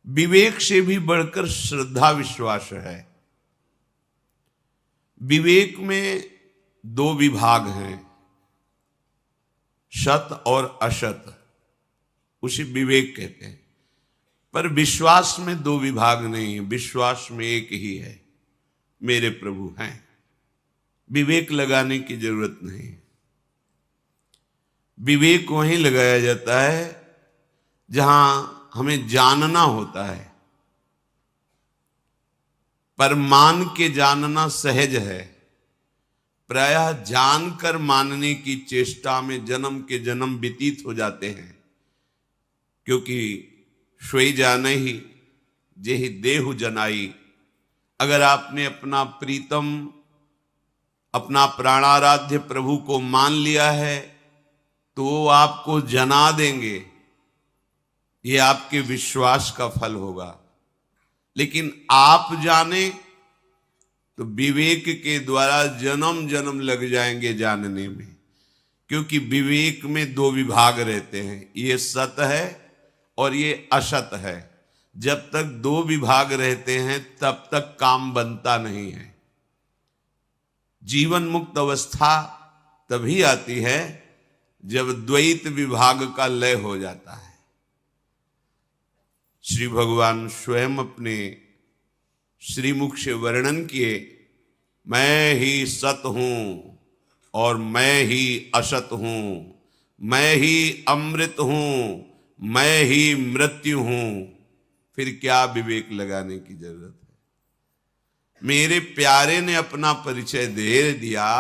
विवेक से भी बढ़कर श्रद्धा विश्वास है। विवेक में दो विभाग हैं, सत और असत, उसे विवेक कहते हैं। पर विश्वास में दो विभाग नहीं है, विश्वास में एक ही है, मेरे प्रभु हैं। विवेक लगाने की जरूरत नहीं। विवेक वहीं लगाया जाता है जहां हमें जानना होता है, पर मान के जानना सहज है। प्रायः जानकर मानने की चेष्टा में जन्म के जन्म व्यतीत हो जाते हैं, क्योंकि सोई जाने ही जेहि देहु जनाई। अगर आपने अपना प्रीतम, अपना प्राणाराध्य प्रभु को मान लिया है तो वो आपको जना देंगे, ये आपके विश्वास का फल होगा। लेकिन आप जाने तो विवेक के द्वारा जन्म जन्म लग जाएंगे जानने में, क्योंकि विवेक में दो विभाग रहते हैं, ये सत है और ये असत है। जब तक दो विभाग रहते हैं तब तक काम बनता नहीं है। जीवन मुक्त अवस्था तभी आती है जब द्वैत विभाग का लय हो जाता है। श्री भगवान स्वयं अपने श्रीमुख से वर्णन किए, मैं ही सत हूं और मैं ही असत हूं, मैं ही अमृत हूं, मैं ही मृत्यु हूं। फिर क्या विवेक लगाने की जरूरत है? मेरे प्यारे ने अपना परिचय दे दिया,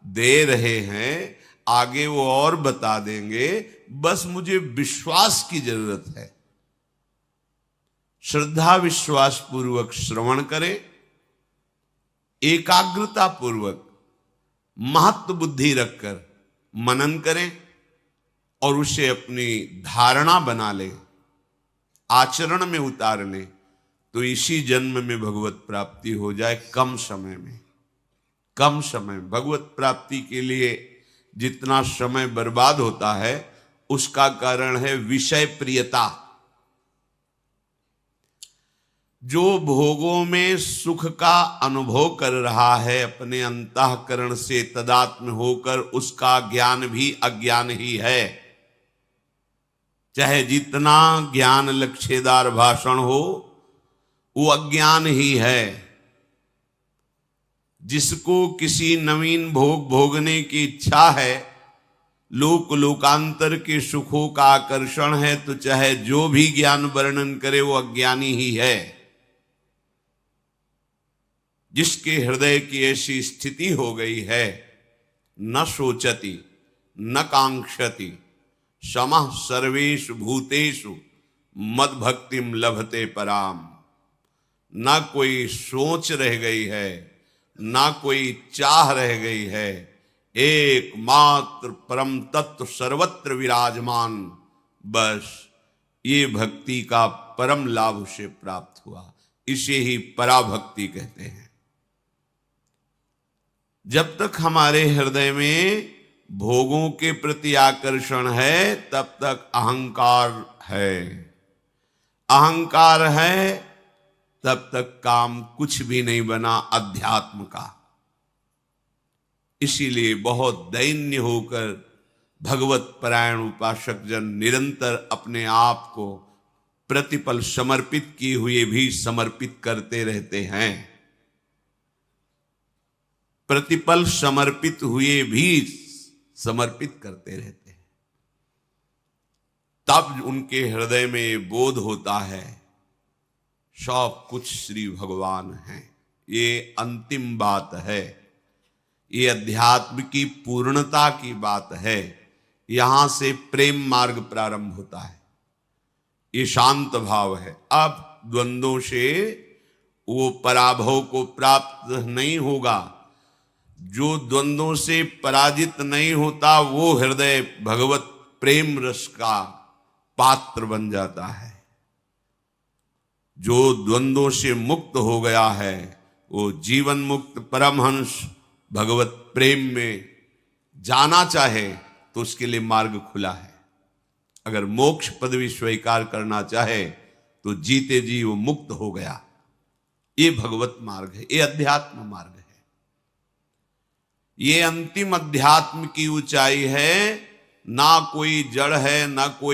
दे रहे हैं, आगे वो और बता देंगे, बस मुझे विश्वास की जरूरत है। श्रद्धा विश्वास पूर्वक श्रवण करें, एकाग्रता पूर्वक महत्व बुद्धि रखकर मनन करें और उसे अपनी धारणा बना लें, आचरण में उतार लें, तो इसी जन्म में भगवत प्राप्ति हो जाए। कम समय में, कम समय। भगवत प्राप्ति के लिए जितना समय बर्बाद होता है उसका कारण है विषय प्रियता। जो भोगों में सुख का अनुभव कर रहा है अपने अंतःकरण से तदात्म होकर, उसका ज्ञान भी अज्ञान ही है। चाहे जितना ज्ञान लक्ष्यदार भाषण हो, वो अज्ञान ही है। जिसको किसी नवीन भोग भोगने की इच्छा है, लोक लोकांतर के सुखों का आकर्षण है, तो चाहे जो भी ज्ञान वर्णन करे वो अज्ञानी ही है। जिसके हृदय की ऐसी स्थिति हो गई है, न सोचति न कांक्षति समः सर्वेषु भूतेषु मद भक्तिम लभते पराम। ना कोई सोच रह गई है, ना कोई चाह रह गई है, एकमात्र परम तत्व सर्वत्र विराजमान। बस ये भक्ति का परम लाभ उसे प्राप्त हुआ। इसे ही पराभक्ति कहते हैं। जब तक हमारे हृदय में भोगों के प्रति आकर्षण है तब तक अहंकार है। अहंकार है तब तक काम कुछ भी नहीं बना अध्यात्म का। इसीलिए बहुत दैन्य होकर भगवत परायण उपासक जन निरंतर अपने आप को प्रतिपल समर्पित किए हुए भी समर्पित करते रहते हैं। प्रतिपल समर्पित हुए भी समर्पित करते रहते हैं। तब उनके हृदय में बोध होता है सब कुछ श्री भगवान हैं। ये अंतिम बात है, ये अध्यात्म की पूर्णता की बात है। यहां से प्रेम मार्ग प्रारंभ होता है। ये शांत भाव है। अब द्वंद्वों से वो पराभव को प्राप्त नहीं होगा। जो द्वंद्वों से पराजित नहीं होता वो हृदय भगवत प्रेम रस का पात्र बन जाता है। जो द्वंद्वों से मुक्त हो गया है वो जीवन मुक्त परमहंस भगवत प्रेम में जाना चाहे तो उसके लिए मार्ग खुला है। अगर मोक्ष पदवी स्वीकार करना चाहे तो जीते जी वो मुक्त हो गया। ये भगवत मार्ग है, ये अध्यात्म मार्ग है। ये अंतिम अध्यात्म की ऊंचाई है। ना कोई जड़ है, ना कोई